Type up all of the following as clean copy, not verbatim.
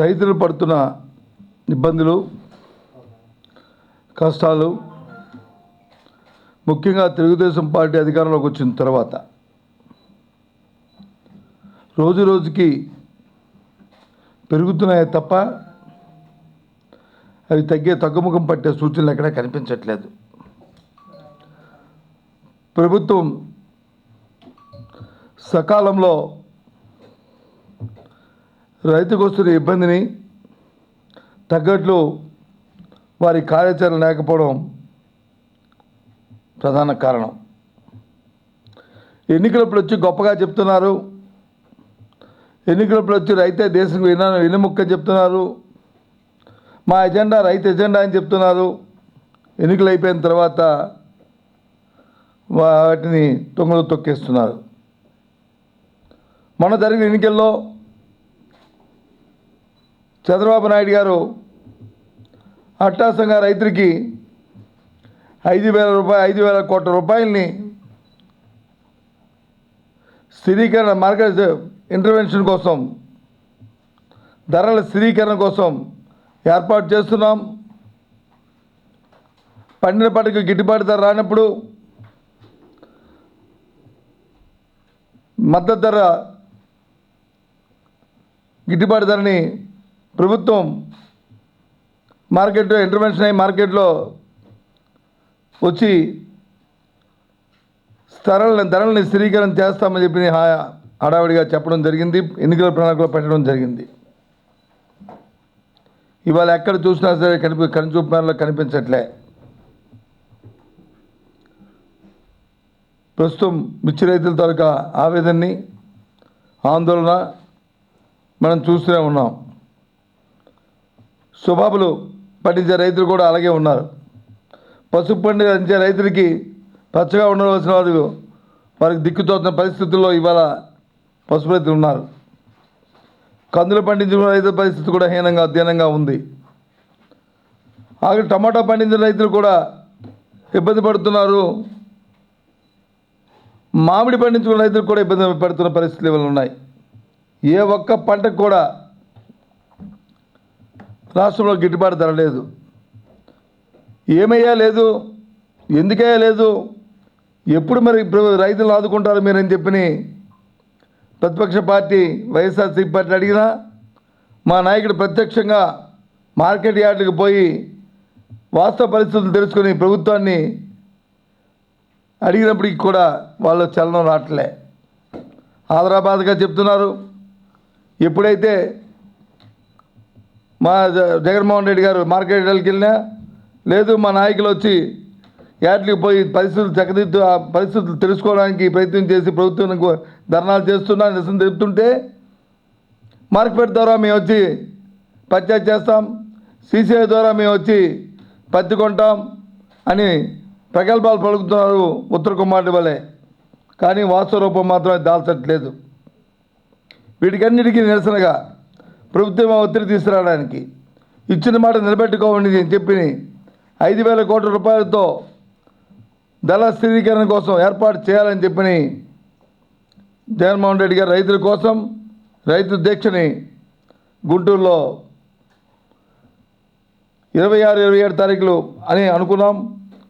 రైతులు పడుతున్న ఇబ్బందులు కష్టాలు ముఖ్యంగా తెలుగుదేశం పార్టీ అధికారంలోకి వచ్చిన తర్వాత రోజు రోజుకి పెరుగుతున్నాయే తప్ప అవి తగ్గుముఖం పట్టే సూచనలు ఎక్కడా కనిపించట్లేదు. ప్రభుత్వం సకాలంలో రైతుకు వస్తున్న ఇబ్బందిని తగ్గట్లు వారి కార్యాచరణ లేకపోవడం ప్రధాన కారణం. ఎన్నికలప్పుడు వచ్చి గొప్పగా చెప్తున్నారు, ఎన్నికలప్పుడు వచ్చి రైతే దేశం వెన్నెముక్క చెప్తున్నారు, మా ఎజెండా రైతు ఎజెండా అని చెప్తున్నారు. ఎన్నికలు అయిపోయిన తర్వాత వాటిని తొంగలు తొక్కేస్తున్నారు. మొన్న జరిగిన ఎన్నికల్లో చంద్రబాబు నాయుడు గారు అట్టాసంగా రైతులకి 5,000 కోట్ల రూపాయలని స్థిరీకరణ మార్కెట్ ఇంటర్వెన్షన్ కోసం, ధరల స్థిరీకరణ కోసం ఏర్పాటు చేస్తున్నాం. పండిన పంటకు గిట్టుబాటు ధర రానప్పుడు మద్దతు ధర గిట్టుబాటు ధరని ప్రభుత్వం మార్కెట్లో ఇంటర్వెన్షన్ అయ్యి మార్కెట్లో వచ్చి ధరలని స్థిరీకరణ చేస్తామని చెప్పి హడావిడిగా చెప్పడం జరిగింది, ఎన్నికల ప్రణాళికలో పెట్టడం జరిగింది. ఇవాళ ఎక్కడ చూసినా సరే కనుచూపు మేరలో కనిపించట్లే. ప్రస్తుతం మిర్చి రైతుల తాలూకా ఆవేదనని, ఆందోళన మనం చూస్తూనే ఉన్నాం. సుబాబులు పండించే రైతులు కూడా అలాగే ఉన్నారు. పసుపు పండించే రైతులకి పచ్చగా ఉండవలసిన వారికి దిక్కుతోతున్న పరిస్థితుల్లో ఇవాళ పసుపు రైతులు ఉన్నారు. కందులు పండించిన రైతుల పరిస్థితి కూడా అధ్యయనంగా ఉంది. అలాగే టమాటా పండించిన రైతులు కూడా ఇబ్బంది పడుతున్నారు. మామిడి పండించుకున్న రైతులు కూడా ఇబ్బంది పడుతున్న పరిస్థితులు ఇవాళ ఉన్నాయి. ఏ ఒక్క పంటకు కూడా రాష్ట్రంలో గిట్టుబాటు ధర లేదు. ఏమయ్యా లేదు, ఎందుకయ్యా లేదు, ఎప్పుడు మరి రైతులను ఆదుకుంటారు మీరని చెప్పని ప్రతిపక్ష పార్టీ వైఎస్ఆర్సీపీ పార్టీ అడిగినా మా నాయకుడు ప్రత్యక్షంగా మార్కెట్ యార్డులకు పోయి వాస్తవ పరిస్థితులు తెలుసుకొని ప్రభుత్వాన్ని అడిగినప్పటికీ కూడా వాళ్ళు చలనం రావట్లే. ఆదరాబాద్గా చెప్తున్నారు. ఎప్పుడైతే మా జగన్మోహన్ రెడ్డి గారు మార్కెట్ యార్డులకు వెళ్ళినా లేదు, మా నాయకులు వచ్చి యార్డులకు పోయి పరిస్థితులు ఆ పరిస్థితులు తెలుసుకోవడానికి ప్రయత్నం చేసి ప్రభుత్వానికి ధర్నాలు చేస్తున్నా నిరసన తెలుపుతుంటే మార్కెట్ ద్వారా మేము వచ్చి పర్చేజ్ చేస్తాం, సీసీఐ ద్వారా మేము వచ్చి పత్తి కొంటాం అని ప్రగల్భాలు పలుకుతున్నారు ఉత్తర కుమారుడి వలె. కానీ వాస్తవ రూపం మాత్రమే దాల్చట్లేదు. వీటికన్నిటికీ నిరసనగా ప్రభుత్వం ఒత్తిడి తీసుకురావడానికి ఇచ్చిన మాట నిలబెట్టుకోమని చెప్పి 5,000 కోట్ల రూపాయలతో ధరల స్థిరీకరణ కోసం ఏర్పాటు చేయాలని చెప్పని జగన్మోహన్ రెడ్డి గారు రైతుల కోసం రైతు దీక్షని గుంటూరులో 26, 27 తారీఖులు అని అనుకున్నాం.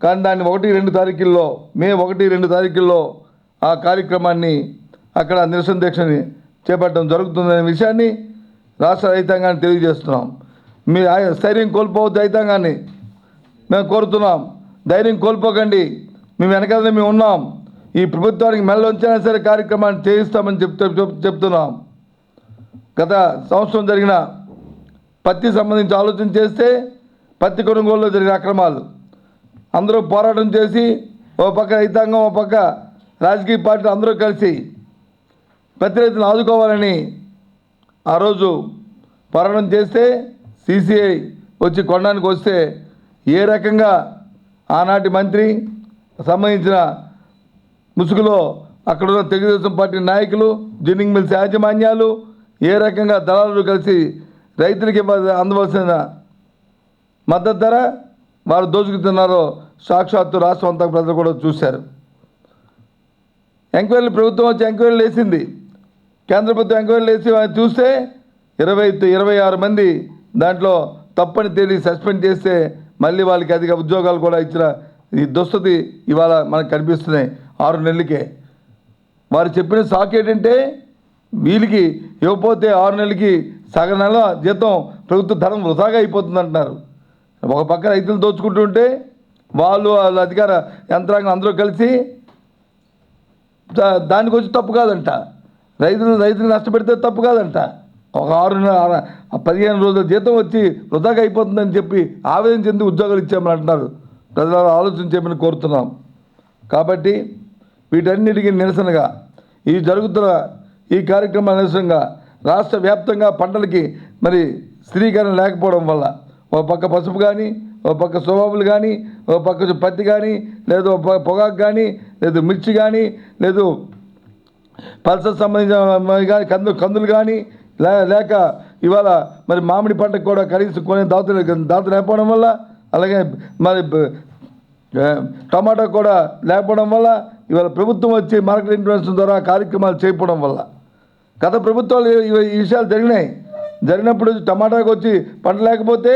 కానీ దాన్ని 1, 2 తారీఖుల్లో మే 1, 2 తారీఖుల్లో ఆ కార్యక్రమాన్ని అక్కడ నిరసన దీక్షని చేపట్టడం జరుగుతుందనే విషయాన్ని రాష్ట్ర రైతాంగాన్ని తెలియజేస్తున్నాం. మీ స్థైర్యం కోల్పోవద్దు, రైతాంగాన్ని మేము కోరుతున్నాం. ధైర్యం కోల్పోకండి, మేము వెనకాలనే మేము ఉన్నాం. ఈ ప్రభుత్వానికి మెల్లొంచైనా సరే కార్యక్రమాన్ని చేయిస్తామని చెప్తున్నాం. గత సంవత్సరం జరిగిన పత్తి సంబంధించి ఆలోచన చేస్తే పత్తి కొనుగోలులో జరిగిన అక్రమాలు అందరూ పోరాటం చేసి ఓ పక్క రైతాంగం, ఓ పక్క రాజకీయ పార్టీలు అందరూ కలిసి పత్తి రైతులను ఆదుకోవాలని ఆ రోజు పోరాటం చేస్తే సీసీఐ వచ్చి కొనడానికి వస్తే ఏ రకంగా ఆనాటి మంత్రి సంబంధించిన ముసుగులో అక్కడున్న తెలుగుదేశం పార్టీ నాయకులు, జిన్నింగ్ మిల్స్ యాజమాన్యాలు ఏ రకంగా దళారులు కలిసి రైతులకి అందవలసిన మద్దతు ధర వారు దోచుకుతున్నారో సాక్షాత్తు రాష్ట్రం అంతా ప్రజలు కూడా చూశారు. ఎంక్వైరీలు ప్రభుత్వం వచ్చి ఎంక్వైరీలు వేసింది, కేంద్ర ప్రభుత్వం ఎంక్వైరీలు వేసి చూస్తే 26 మంది దాంట్లో తప్పని తేలి సస్పెండ్ చేస్తే మళ్ళీ వాళ్ళకి అధిక ఉద్యోగాలు కూడా ఇచ్చిన ఈ దుస్థితి ఇవాళ మనకు కనిపిస్తున్నాయి 6 నెలలకే. వారు చెప్పిన సాకు ఏంటంటే వీళ్ళకి ఇవ్వకపోతే 6 నెలలకి సగం నెల జీతం ప్రభుత్వ ధనం వృధాగా అయిపోతుంది అంటున్నారు. ఒక పక్క రైతులు దోచుకుంటుంటే వాళ్ళ అధికార యంత్రాంగం అందరూ కలిసి దానికి వచ్చి తప్పు కాదంట, రైతులు నష్టపెడితే తప్పు కాదంట. ఒక 15 రోజుల జీతం వచ్చి వృధాగా అయిపోతుందని చెప్పి ఆవేదన చెంది ఉద్యోగాలు ఇచ్చామని అంటున్నారు. ప్రజల ఆలోచన చేయమని కోరుతున్నాం. కాబట్టి వీటన్నిటికీ నిరసనగా జరుగుతున్న ఈ కార్యక్రమాల నిరసనగా రాష్ట్ర వ్యాప్తంగా పంటలకి మరి స్థిరీకరణ లేకపోవడం వల్ల ఒక పక్క పసుపు కానీ, ఒక పక్క సోయాబులు కానీ, ఒక పక్క పత్తి కానీ, లేదు పొగాకు కానీ, లేదు మిర్చి కానీ, లేదు పల్సర్ సంబంధించిన కానీ కందులు కానీ లేక ఇవాళ మరి మామిడి పంటకు కూడా కనీసం కొనే దాత లేకపోవడం వల్ల, అలాగే మరి టమాటా కూడా లేకపోవడం వల్ల ఇవాళ ప్రభుత్వం వచ్చి మార్కెట్ ఇంటర్వెన్షన్ ద్వారా కార్యక్రమాలు చేయకపోవడం వల్ల గత ప్రభుత్వాలు ఈ విషయాలు జరిగినప్పుడు టమాటాకు వచ్చి పంట లేకపోతే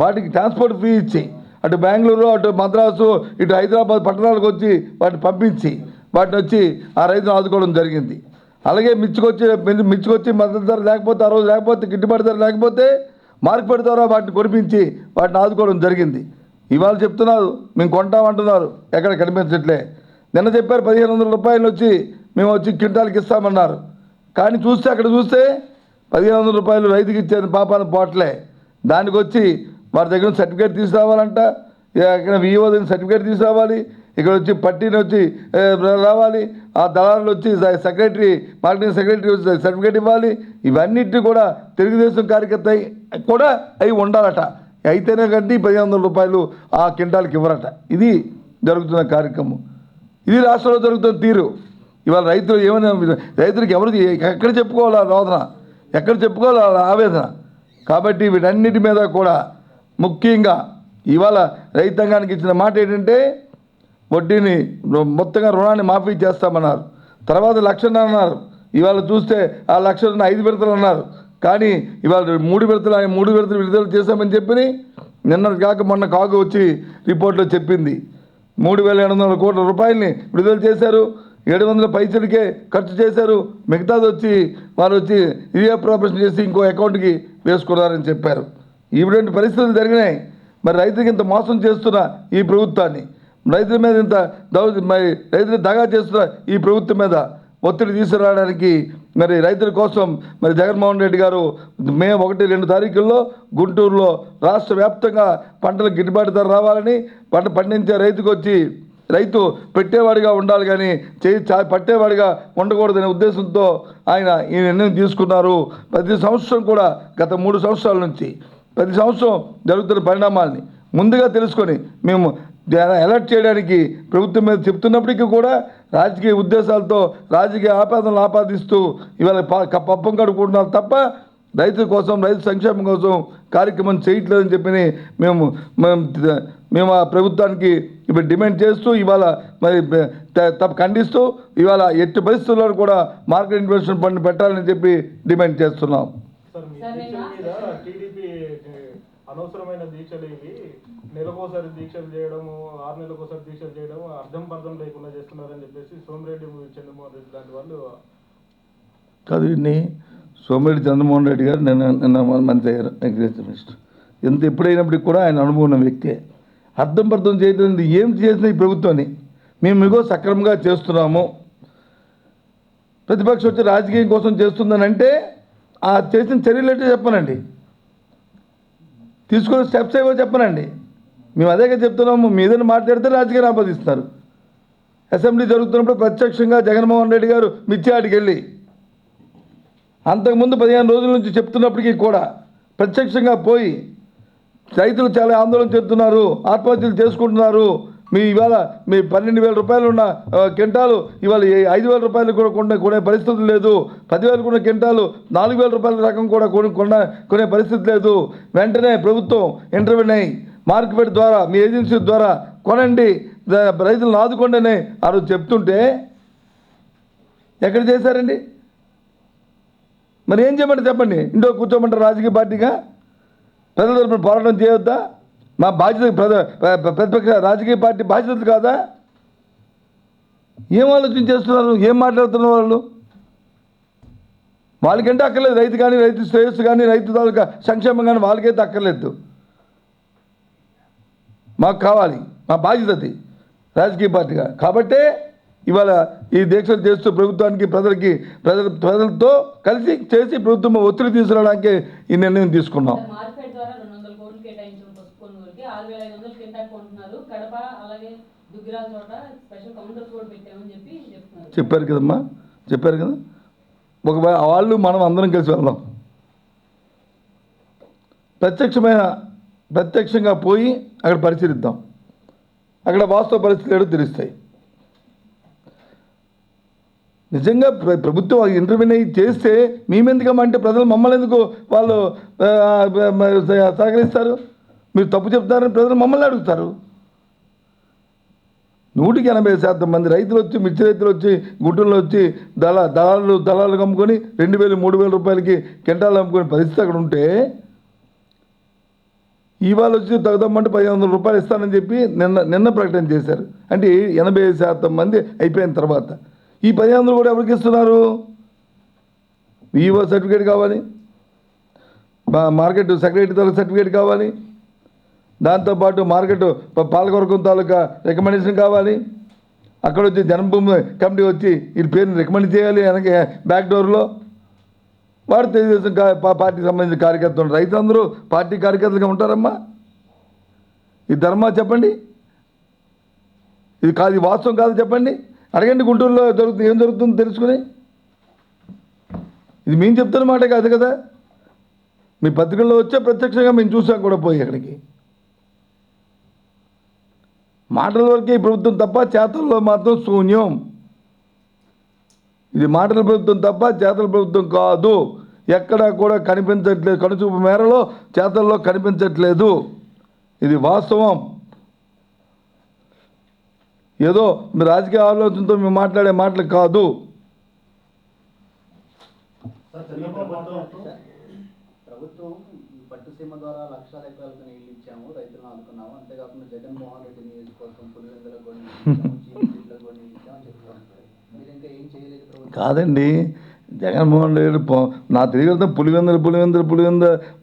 వాటికి ట్రాన్స్పోర్ట్ ఫ్రీ ఇచ్చి అటు బెంగళూరు, అటు మద్రాసు, ఇటు హైదరాబాద్ పట్టణాలకు వచ్చి వాటిని పంపించి వాటిని వచ్చి ఆ రైతును ఆదుకోవడం జరిగింది. అలాగే మిర్చికొచ్చి మద్దతు ధర లేకపోతే, ఆ రోజు లేకపోతే, గిట్టుబాటు ధర లేకపోతే మార్కెట్ ద్వారా వాటిని కొనిపించి వాటిని ఆదుకోవడం జరిగింది. ఇవాళ చెప్తున్నారు మేము కొంటామంటున్నారు, ఎక్కడ కనిపించట్లే. నిన్న చెప్పారు 1500 రూపాయలు వచ్చి మేము వచ్చి క్వింటాల్కి ఇస్తామన్నారు. కానీ అక్కడ చూస్తే 1500 రూపాయలు రైతుకి ఇచ్చేది పాపాన్ని పోవట్లే. దానికి వచ్చి వారి దగ్గర సర్టిఫికేట్ తీసుకురావాలంట, ఇక్కడ విఈఓ దగ్గర సర్టిఫికేట్ తీసుకురావాలి, ఇక్కడ వచ్చి పట్టీని వచ్చి రావాలి, ఆ దళారులు వచ్చి సెక్రటరీ, మార్కెటింగ్ సెక్రటరీ వచ్చి సర్టిఫికేట్ ఇవ్వాలి. ఇవన్నిటిని కూడా తెలుగుదేశం కార్యకర్త కూడా అవి ఉండాలట. అయితేనే కంటే 1500 రూపాయలు ఆ క్వింటాల్కి ఇవ్వరట. ఇది జరుగుతున్న కార్యక్రమం. ఇది రాష్ట్రంలో జరుగుతున్న తీరు. ఇవాళ రైతులు ఏమైనా రైతులకు ఎక్కడ చెప్పుకోవాలి ఆ రోదన, ఎక్కడ చెప్పుకోవాలి ఆ ఆవేదన. కాబట్టి వీటన్నిటి మీద కూడా ముఖ్యంగా ఇవాళ రైతాంగానికి ఇచ్చిన మాట ఏంటంటే వడ్డీని మొత్తంగా రుణాన్ని మాఫీ చేస్తామన్నారు. తర్వాత 1,00,000 అన్నారు. ఇవాళ చూస్తే ఆ 1,00,000 5 విడతలు అన్నారు. కానీ ఇవాళ 3 విడతలు విడుదల చేశామని చెప్పి నిన్న కాక మొన్న కాగు వచ్చి రిపోర్ట్లో చెప్పింది. 3,800 కోట్ల రూపాయలని విడుదల చేశారు, 700 పైసలకే ఖర్చు చేశారు, మిగతాది వచ్చి వారు వచ్చి రీఅప్రాపరేషన్ చేసి ఇంకో అకౌంట్కి వేసుకున్నారని చెప్పారు. ఇటువంటి పరిస్థితులు జరిగినాయి. మరి రైతుకి ఇంత మోసం చేస్తున్న ఈ ప్రభుత్వాన్ని, రైతుల మీద ఇంత రైతులు దగా చేస్తున్న ఈ ప్రభుత్వం మీద ఒత్తిడి తీసుకురావడానికి మరి రైతుల కోసం మరి జగన్మోహన్ రెడ్డి గారు మే 1-2 తారీఖుల్లో గుంటూరులో రాష్ట్ర వ్యాప్తంగా పంటలకు గిట్టుబాటు ధర రావాలని, పంట పండించే రైతుకు వచ్చి రైతు పెట్టేవాడిగా ఉండాలి కానీ పట్టేవాడిగా ఉండకూడదనే ఉద్దేశంతో ఆయన ఈ నిర్ణయం తీసుకున్నారు. ప్రతి సంవత్సరం కూడా గత 3 సంవత్సరాల నుంచి ప్రతి సంవత్సరం జరుగుతున్న పరిణామాల్ని ముందుగా తెలుసుకొని మేము అలర్ట్ చేయడానికి ప్రభుత్వం మీద చెప్తున్నప్పటికీ కూడా రాజకీయ ఉద్దేశాలతో రాజకీయ ఆపాదనలు ఆపాదిస్తూ ఇవాళ పప్పం కడుక్కుంటున్నారు తప్ప రైతుల కోసం, రైతు సంక్షేమం కోసం కార్యక్రమం చేయట్లేదని చెప్పి మేము ఆ ప్రభుత్వానికి ఇప్పుడు డిమాండ్ చేస్తూ ఇవాళ మరి ఖండిస్తూ ఇవాళ ఎట్టి పరిస్థితుల్లో కూడా మార్కెట్ ఇన్వెస్ట్మెంట్ ఫండ్ పెట్టాలని చెప్పి డిమాండ్ చేస్తున్నాం. అనవసరమైన దీక్షలు ఇవి, నెలకోసారి దీక్షలు చేయడము, 6 నెలలకోసారి దీక్షలు చేయడం అర్థం పర్థం లేకుండా చేస్తున్నారని చెప్పేసి సోమిరెడ్డి చంద్రమోహన్ రెడ్డి లాంటి వాళ్ళు కాదు. ఇన్ని సోమిరెడ్డి చంద్రమోహన్ రెడ్డి గారు నిన్న మంత్రి అయ్యారు, అగ్రికల్చర్ మినిస్టర్. ఎప్పుడైనప్పటికీ కూడా ఆయన అనుభవం ఉన్న వ్యక్తే. అర్థం పర్థం చేయడం ఏం చేసిన ఈ ప్రభుత్వాన్ని మేము మీకో సక్రమంగా చేస్తున్నాము, ప్రతిపక్షం వచ్చి రాజకీయం కోసం చేస్తుందని అంటే ఆ చేసిన చర్యలు ఏంటో చెప్పనండి, తీసుకున్న స్టెప్స్ ఏవో చెప్పనండి. మేము అదేగా చెప్తున్నాము. మీదని మాట్లాడితే రాజకీయాన్ని ఆపాదిస్తున్నారు. అసెంబ్లీ జరుగుతున్నప్పుడు ప్రత్యక్షంగా జగన్మోహన్ రెడ్డి గారు మిర్చియాడికి వెళ్ళి అంతకుముందు 15 రోజుల నుంచి చెప్తున్నప్పటికీ కూడా ప్రత్యక్షంగా పోయి రైతులు చాలా ఆందోళన చెందుతున్నారు, ఆత్మహత్యలు చేసుకుంటున్నారు, ఇవాళ మీ 12,000 రూపాయలు ఉన్న క్వింటాలు ఇవాళ 5,000 రూపాయలు కూడా కొనే పరిస్థితి లేదు, 10,000 కొన్న క్వింటాలు 4,000 రూపాయల రకం కూడా కొనే పరిస్థితి లేదు. వెంటనే ప్రభుత్వం ఇంటర్వ్యూన్ అయ్యి మార్కెట్ ద్వారా మీ ఏజెన్సీ ద్వారా కొనండి, రైతులను ఆదుకోండి అని ఆ రోజు చెప్తుంటే ఎక్కడ చేశారండి? మరి ఏం చేయమంటే చెప్పండి, ఇంట్లో కూర్చోమంటారు రాజకీయ పార్టీగా? ప్రజల తరపున పోరాటం చేయొద్దా? మా బాధ్యత ప్రతిపక్ష రాజకీయ పార్టీ బాధ్యత కాదా? ఏం ఆలోచన చేస్తున్నారు, ఏం మాట్లాడుతున్నారు వాళ్ళు? వాళ్ళకంటే అక్కర్లేదు రైతు కానీ, రైతు శ్రేయస్సు కానీ, రైతు తాలూకా సంక్షేమం కానీ వాళ్ళకైతే అక్కర్లేదు. మాకు కావాలి, మా బాధ్యత అది రాజకీయ పార్టీగా. కాబట్టే ఇవాళ ఈ దీక్షలు చేస్తూ ప్రభుత్వానికి ప్రజలతో కలిసి చేసి ప్రభుత్వం ఒత్తిడి తీసుకురావడానికి ఈ నిర్ణయం తీసుకున్నాం. మార్కెట్ ద్వారా 200 కోట్లు కేటాయించిన పసుపు కొనుగోలుకి 6,500 కింటాక్ కొంటున్నారు. కడప అలాగే దుగ్గిరాల చోట స్పెషల్ కౌంటర్స్ కూడా పెట్టామని చెప్తున్నారు. చెప్పారు కదమ్మా, చెప్పారు కదా. వాళ్ళు మనం అందరం కలిసి వెళ్దాం, ప్రత్యక్షంగా పోయి అక్కడ పరిశీలిద్దాం. అక్కడ వాస్తవ పరిస్థితులు ఏదో తెలుస్తాయి. నిజంగా ప్రభుత్వం ఇంటర్వ్యూ చేస్తే మేమెందుకమ్మంటే ప్రజలు మమ్మల్ని ఎందుకు వాళ్ళు సహకరిస్తారు? మీరు తప్పు చెప్తారని ప్రజలు మమ్మల్ని అడుగుతారు. 180% మంది రైతులు వచ్చి, మిర్చి రైతులు వచ్చి, గుంటూరులో వచ్చి దళాలు అమ్ముకొని 2,000, 3,000 రూపాయలకి కింటాలు అమ్ముకునే పరిస్థితి అక్కడ ఉంటే, ఇవాళ వచ్చి తగ్గదమ్మంటే 1,500 రూపాయలు ఇస్తానని చెప్పి నిన్న ప్రకటన చేశారు. అంటే 80% మంది అయిపోయిన తర్వాత ఈ 1,500 కూడా ఎవరికి ఇస్తున్నారు? ఈఓ సర్టిఫికేట్ కావాలి, మార్కెట్ సెక్రటరీ తాలూకా సర్టిఫికేట్ కావాలి, దాంతోపాటు మార్కెట్ పాలకొరకం తాలూకా రికమెండేషన్ కావాలి. అక్కడ వచ్చి జన్మభూమి కమిటీ వచ్చి వీళ్ళ పేరుని రికమెండ్ చేయాలి వెనక బ్యాక్ డోర్లో. వాడు తెలుగుదేశం పార్టీకి సంబంధించిన కార్యకర్తలు, రైతులందరూ పార్టీ కార్యకర్తలుగా ఉంటారమ్మా. ఇది ధర్మా చెప్పండి? ఇది కాదు, వాస్తవం కాదు చెప్పండి. అడగండి గుంటూరులో ఏం జరుగుతుందో తెలుసుకుని. ఇది మేము చెప్తున్న మాట కాదు కదా, మీ పత్రికల్లో వచ్చే ప్రత్యక్షంగా మేము చూసాం కూడా పోయి అక్కడికి. మాటల వరకే ఈ ప్రభుత్వం తప్ప చేతల్లో మాత్రం శూన్యం. ఇది మాటల ప్రభుత్వం తప్ప చేతల ప్రభుత్వం కాదు. ఎక్కడా కూడా కనిపించట్లేదు, కనుచూపు మేరలో చేతల్లో కనిపించట్లేదు. ఇది వాస్తవం. ఏదో మీ రాజకీయ ఆలోచనతో మేము మాట్లాడే మాటలు కాదు. ప్రభుత్వం పట్టుసీమ ద్వారా లక్షల ఎకరాలకు నీళ్లు ఇచ్చాము, రైతులను ఆదుకున్నాము. అంతేకాకుండా జగన్మోహన్ రెడ్డి నియోజకవర్గం పులివెందులకు కూడా నీళ్ళు ఇచ్చామని చెప్తున్నారు. మీరు ఇంకా ఏం చేయలేదు ప్రభుత్వం? కాదండి, జగన్మోహన్ రెడ్డి నా తెలియదు పులివెందులు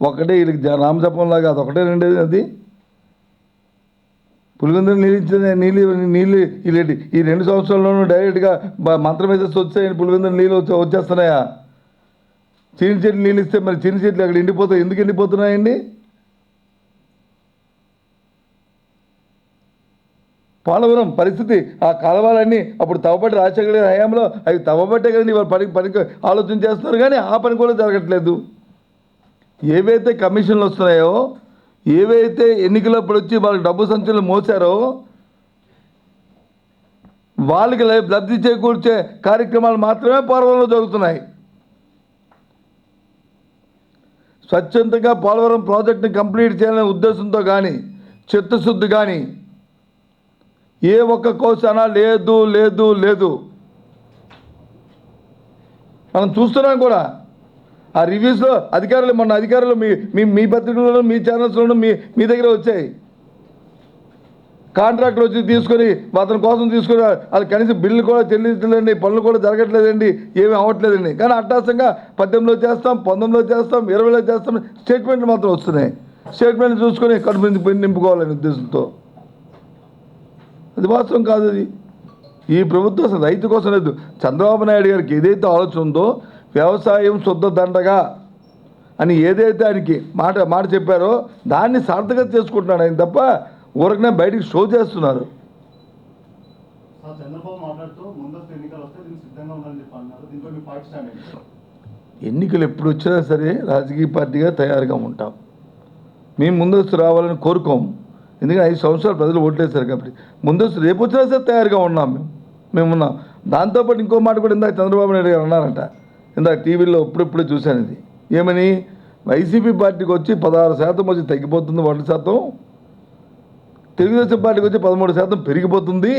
ఒకటే వీళ్ళకి రామజపంలాగా అది ఒకటే రెండేది. అది పులివెందులు నీళ్ళు ఈ 2 సంవత్సరాల్లోనూ డైరెక్ట్గా మంత్రం వేసేసి వచ్చాయండి. పులివెందులు నీళ్ళు వచ్చేస్తున్నాయా? చీని చెట్లు నీళ్ళు ఇస్తే మరి చీని చెట్లు అక్కడ ఎండిపోతాయి. ఎందుకు ఎండిపోతున్నాయండి? పోలవరం పరిస్థితి, ఆ కాలువలన్నీ అప్పుడు తవ్వబట్టి రాజశేఖర గారి హయాంలో అవి తవ్వబట్టే కదండి వాళ్ళు పనికి ఆలోచన చేస్తున్నారు. కానీ ఆ పని కూడా జరగట్లేదు. ఏవైతే కమిషన్లు వస్తున్నాయో, ఏవైతే ఎన్నికలప్పుడు వచ్చి వాళ్ళకి డబ్బు సంచులు మోసారో, వాళ్ళకి లబ్ధి చేకూర్చే కార్యక్రమాలు మాత్రమే పోలవరంలో జరుగుతున్నాయి. స్వచ్ఛందంగా పోలవరం ప్రాజెక్టుని కంప్లీట్ చేయాలనే ఉద్దేశంతో కానీ, చిత్తశుద్ధి కానీ ఏ ఒక్క కోశానా లేదు లేదు లేదు. మనం చూస్తున్నాం కూడా. ఆ రివ్యూస్లో మొన్న అధికారులు మీ పత్రికల్లోనూ, మీ ఛానల్స్లోనూ మీ దగ్గర వచ్చాయి. కాంట్రాక్టర్ వచ్చి తీసుకొని అతని కోసం తీసుకొని అది కనీసం బిల్లు కూడా చెల్లించలేదండి, పనులు కూడా జరగట్లేదండి, ఏమీ అవ్వట్లేదండి. కానీ అట్టాసంగా 18లో చేస్తాం, 19లో చేస్తాం, 20లో చేస్తాం స్టేట్మెంట్లు మాత్రం వస్తున్నాయి. స్టేట్మెంట్ చూసుకొని కడుపు నింపుకోవాలనే ఉద్దేశంతో. అది వాస్తవం కాదు. అది ఈ ప్రభుత్వం అసలు రైతు కోసం లేదు. చంద్రబాబు నాయుడు గారికి ఏదైతే ఆలోచన ఉందో, వ్యవసాయం శుద్ధ దండగా అని ఏదైతే ఆయనకి మాట చెప్పారో దాన్ని సార్థకత చేసుకుంటున్నాడు ఆయన తప్ప ఊరకనే బయటికి షో చేస్తున్నారు. ఎన్నికలు ఎప్పుడు వచ్చినా సరే రాజకీయ పార్టీగా తయారుగా ఉంటాం. మేము ముందస్తు రావాలని కోరుకోము. ఎందుకంటే 5 సంవత్సరాలు ప్రజలు ఓట్లేశారు కాబట్టి ముందస్తు రేపు వచ్చినా సరే తయారుగా ఉన్నాం. మేమున్నాం. దాంతోపాటు ఇంకో మాట కూడా ఇందాక చంద్రబాబు నాయుడు గారు అన్నారంట. ఇందాక టీవీలో ఇప్పుడిప్పుడే చూశాను. ఇది ఏమని, వైసీపీ పార్టీకి వచ్చి 16% వచ్చి తగ్గిపోతుంది ఓట్ల శాతం, తెలుగుదేశం పార్టీకి వచ్చి 13% పెరిగిపోతుంది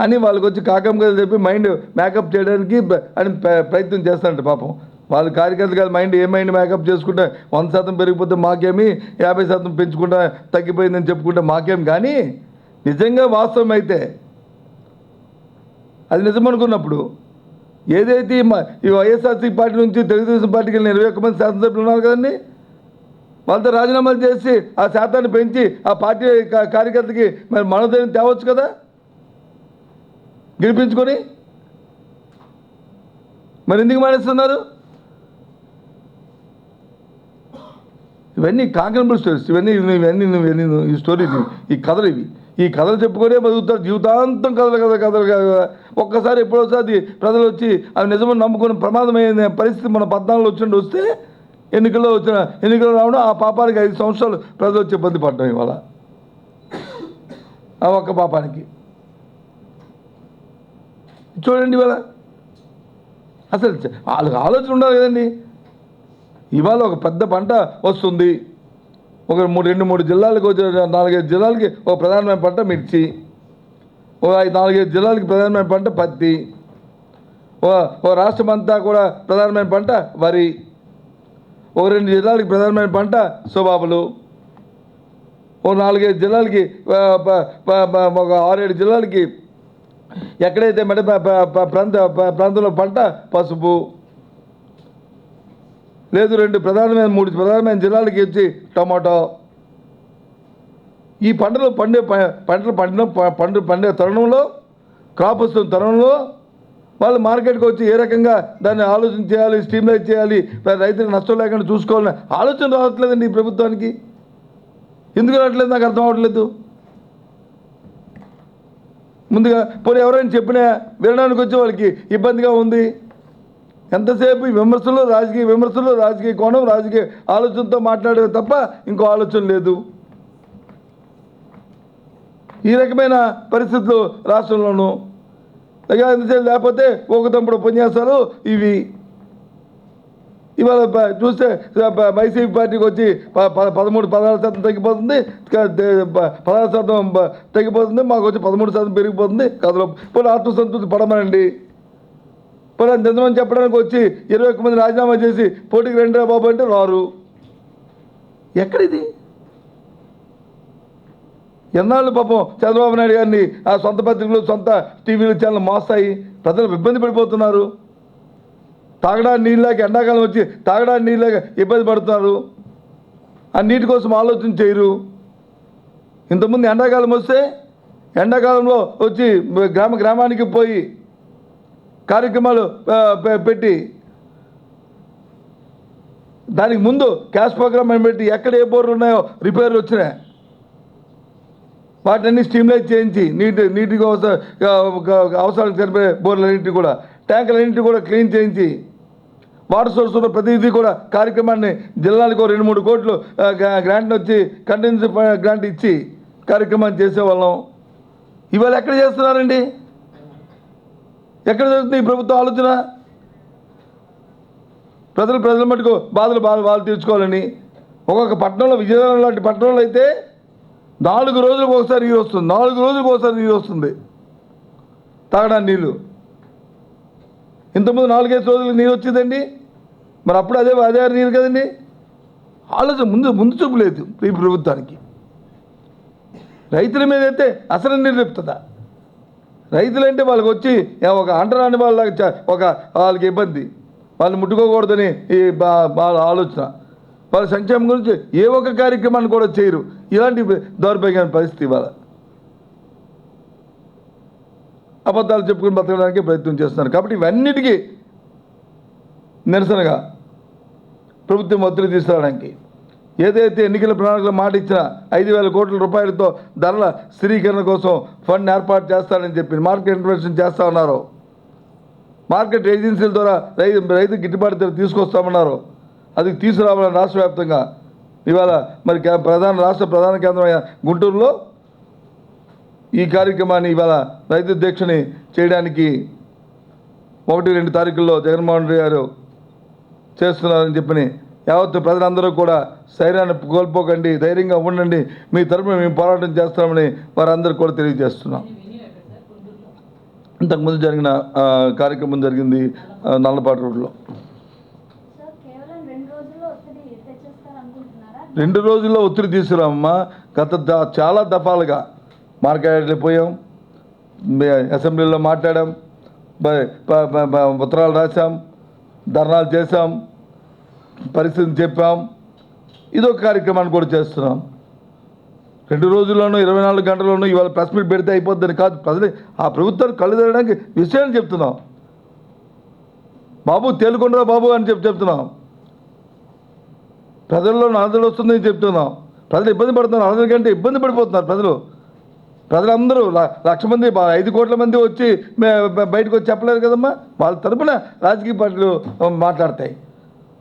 అని వాళ్ళకి వచ్చి కాకంగా చెప్పి మైండ్ మేకప్ చేయడానికి అని ప్రయత్నం చేస్తారంట. పాపం వాళ్ళ కార్యకర్తల మైండ్ ఏ మైండ్ మేకప్ చేసుకుంటే 100% పెరిగిపోతే మాకేమి, 50% పెంచుకుంటే తగ్గిపోయిందని చెప్పుకుంటే మాకేం. కానీ నిజంగా వాస్తవం అయితే అది నిజమనుకున్నప్పుడు ఏదైతే ఈ వైఎస్ఆర్సీ పార్టీ నుంచి తెలుగుదేశం పార్టీకి వెళ్ళిన 21 మంది శాసనసభ్యులు ఉన్నారు కదండి, వాళ్ళతో రాజీనామాలు చేసి ఆ శాతాన్ని పెంచి ఆ పార్టీ కార్యకర్తకి మరి మనోధైర్యం తేవచ్చు కదా గెలిపించుకొని. మరి ఎందుకు మానేస్తున్నారు? ఇవన్నీ కాంక్రెంబుల్ స్టోరీస్, ఇవన్నీ ఈ స్టోరీ, ఈ కథలు ఈ కథలు చెప్పుకొనే బతుకుతారు జీవితాంతం. కథలు ఒక్కసారి ఎప్పుడోసారి ప్రజలు వచ్చి అవి నిజమని నమ్ముకుని ప్రమాదమైన పరిస్థితి మన 14లో వస్తే ఎన్నికల్లో రావడం, ఆ పాపానికి 5 సంవత్సరాలు ప్రజలు వచ్చి ఇబ్బంది పడడం. ఇవాళ ఆ ఒక్క పాపానికి చూడండి. ఇవాళ అసలు వాళ్ళకి ఆలోచన ఉండాలి కదండి. ఇవాళ ఒక పెద్ద పంట వస్తుంది, ఒక 2-3 జిల్లాలకు 4-5 జిల్లాలకి ఒక ప్రధానమైన పంట మిర్చి, ఒక 4-5 జిల్లాలకి ప్రధానమైన పంట పత్తి, ఓ రాష్ట్రం అంతా కూడా ప్రధానమైన పంట వరి, ఒక 2 జిల్లాలకి ప్రధానమైన పంట సుబాబులు, ఓ 4-5 జిల్లాలకి ఒక 6-7 జిల్లాలకి ఎక్కడైతే మెడ ప్రాంతంలో పంట పసుపు, లేదు 3 ప్రధానమైన జిల్లాలకి వచ్చి టమాటో. ఈ పంటలు పండే తరుణంలో, క్రాప్ వస్తున్న తరుణంలో వాళ్ళు మార్కెట్కి వచ్చి ఏ రకంగా దాన్ని ఆలోచన చేయాలి, స్ట్రీమ్లైన్ చేయాలి, రైతులకు నష్టం లేకుండా చూసుకోవాలని ఆలోచన రావట్లేదండి ఈ ప్రభుత్వానికి. ఎందుకు రావట్లేదు నాకు అర్థం అవ్వట్లేదు. ముందుగా పోనీ ఎవరైనా చెప్పినా వినడానికి వచ్చి వాళ్ళకి ఇబ్బందిగా ఉంది. ఎంతసేపు ఈ విమర్శలు, రాజకీయ కోణం, రాజకీయ ఆలోచనతో మాట్లాడేది తప్ప ఇంకో ఆలోచన లేదు. ఈ రకమైన పరిస్థితులు రాష్ట్రంలోనూ ఎంతసేపు లేకపోతే ఒక తప్పుడు ఉపన్యాసాలు ఇవి. ఇవాళ చూస్తే వైసీపీ పార్టీకి వచ్చి 16% తగ్గిపోతుంది, 16% తగ్గిపోతుంది, మాకు వచ్చి 13% పెరిగిపోతుంది. కథలో పోనీ ఆత్మసంతృప్తి పడమనండి. పోనీ నిజమని చెప్పడానికి వచ్చి 21 మంది రాజీనామా చేసి పోటీకి రండి బాబు అంటే రారు. ఎక్కడిది? ఎన్నాళ్ళు పాపం చంద్రబాబు నాయుడు గారిని ఆ సొంత పత్రికలు, సొంత టీవీలు ఛానల్ మోస్తాయి. ప్రజలు ఇబ్బంది పడిపోతున్నారు. తాగడానికి నీళ్ళు లేక ఎండాకాలం వచ్చి తాగడానికి నీళ్ళు లేక ఇబ్బంది పడుతున్నారు. ఆ నీటి కోసం ఆలోచన చేయరు. ఇంతకుముందు ఎండాకాలం వస్తే ఎండాకాలంలో వచ్చి గ్రామానికి పోయి కార్యక్రమాలు పెట్టి దానికి ముందు క్యాష్ ప్రోగ్రామ్ అని పెట్టి ఎక్కడ ఏ బోర్లు ఉన్నాయో రిపేర్లు వచ్చినాయి వాటిని స్ట్రీమ్లైన్ చేయించి నీటికి అవసరాలకు సరిపోయే బోర్లన్నింటినీ కూడా, ట్యాంకులన్నింటినీ కూడా క్లీన్ చేయించి వాటర్ సోర్స్ ఉన్న ప్రతిదీ కూడా కార్యక్రమాన్ని జిల్లాలకు 2-3 కోట్లు గ్రాంట్ వచ్చి కంటిన్యూసీ గ్రాంట్ ఇచ్చి కార్యక్రమాన్ని చేసేవాళ్ళం. ఇవాళ ఎక్కడ చేస్తున్నారండి? ఎక్కడ జరుగుతుంది ఈ ప్రభుత్వ ఆలోచన? ప్రజల మటుకు బాధలు వాళ్ళు తీర్చుకోవాలని. ఒక్కొక్క పట్టణంలో, విజయనగరం లాంటి పట్టణంలో అయితే 4 రోజులకు ఒకసారి నీరు వస్తుంది. 4 రోజులకు ఒకసారి నీరు వస్తుంది తాగడానికి నీళ్ళు. ఇంతకుముందు 4-5 రోజులకు నీరు వచ్చిందండి. మరి అప్పుడు అదే నీరు కదండి. ఆలోచన ముందు చూపు లేదు ఈ ప్రభుత్వానికి. రైతుల మీద అయితే అసలు నిర్లిప్తత. రైతులంటే వాళ్ళకి వచ్చి ఒక అంటరాని వాళ్ళకి ఇబ్బంది, వాళ్ళు ముట్టుకోకూడదని ఈ వాళ్ళ ఆలోచన. వాళ్ళ సంక్షేమం గురించి ఏ ఒక్క కార్యక్రమాన్ని కూడా చేయరు. ఇలాంటి దౌర్భాగ్యమైన పరిస్థితి ఇవాళ. అబద్ధాలు చెప్పుకుని బతకడానికి ప్రయత్నం చేస్తున్నారు. కాబట్టి ఇవన్నిటికీ నిరసనగా ప్రభుత్వం ఒత్తిడి తీసుకురావడానికి ఏదైతే ఎన్నికల ప్రణాళికలో మాట ఇచ్చిన 5,000 కోట్ల రూపాయలతో ధరల స్థిరీకరణ కోసం ఫండ్ ఏర్పాటు చేస్తారని చెప్పి మార్కెట్ ఇంటర్వెన్షన్ చేస్తూ ఉన్నారు. మార్కెట్ ఏజెన్సీల ద్వారా రైతు గిట్టుబాటు ధర తీసుకొస్తామన్నారు. అది తీసుకురావాలని రాష్ట్ర వ్యాప్తంగా ఇవాళ మరి రాష్ట్ర ప్రధాన కేంద్రమైన గుంటూరులో ఈ కార్యక్రమాన్ని ఇవాళ రైతు దీక్షని చేయడానికి 1-2 తారీఖుల్లో జగన్మోహన్ రెడ్డి గారు చేస్తున్నారని చెప్పని యావత్ ప్రజలందరూ కూడా ధైర్యాన్ని కోల్పోకండి, ధైర్యంగా ఉండండి, మీ తరపున మేము పోరాటం చేస్తామని వారందరూ కూడా తెలియజేస్తున్నాం. ఇంతకుముందు జరిగిన కార్యక్రమం జరిగింది నల్లపాటి రోడ్లో. 2 రోజుల్లో ఒత్తిడి తీసుకురామమ్మా. చాలా దఫాలుగా మార్కెట్కి పోయాం, అసెంబ్లీలో మాట్లాడాం, ఉత్తరాలు రాసాం, ధర్నాలు చేసాం, పరిస్థితిని చెప్పాం. ఇదొక కార్యక్రమాన్ని కూడా చేస్తున్నాం. 2 రోజుల్లోనూ 24 గంటల్లోనూ ఇవాళ ప్రెస్ మీట్ పెడితే అయిపోద్దని కాదు. ప్రజలు ఆ ప్రభుత్వాన్ని కళ్ళు తెరడానికి విషయాన్ని చెప్తున్నాం. బాబు తేలుకొండరా బాబు అని చెప్తున్నాం. ప్రజల్లో నాదలు వస్తుందని చెప్తున్నాం. ప్రజలు ఇబ్బంది పడుతున్నారు, అందరికంటే ఇబ్బంది పడిపోతున్నారు ప్రజలందరూ. 1,00,000 మంది 5 కోట్ల మంది వచ్చి బయటకు వచ్చి చెప్పలేరు కదమ్మా. వాళ్ళ తరపున రాజకీయ పార్టీలు మాట్లాడతాయి,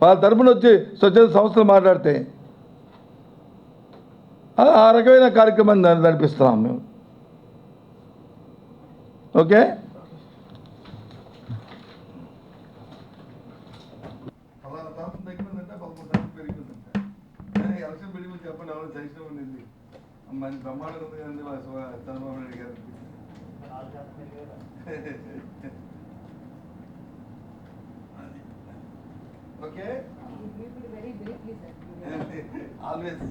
వాళ్ళ తరపున వచ్చి స్వచ్ఛంద సంస్థలు మాట్లాడతాయి. ఆ రకమైన కార్యక్రమాన్ని నడిపిస్తున్నాం మేము. ఓకే, అలాంటి తాపం తగ్గిందంటే 11 తాపం పెరిగిందంటే ఎలక్షన్ పెరిగింది చెప్పండి. ఎవరైనా సైతం ఉంది మంచి బ్రహ్మాండం ఉంది కదండి చంద్రబాబు నాయుడు గారికి. Okay, always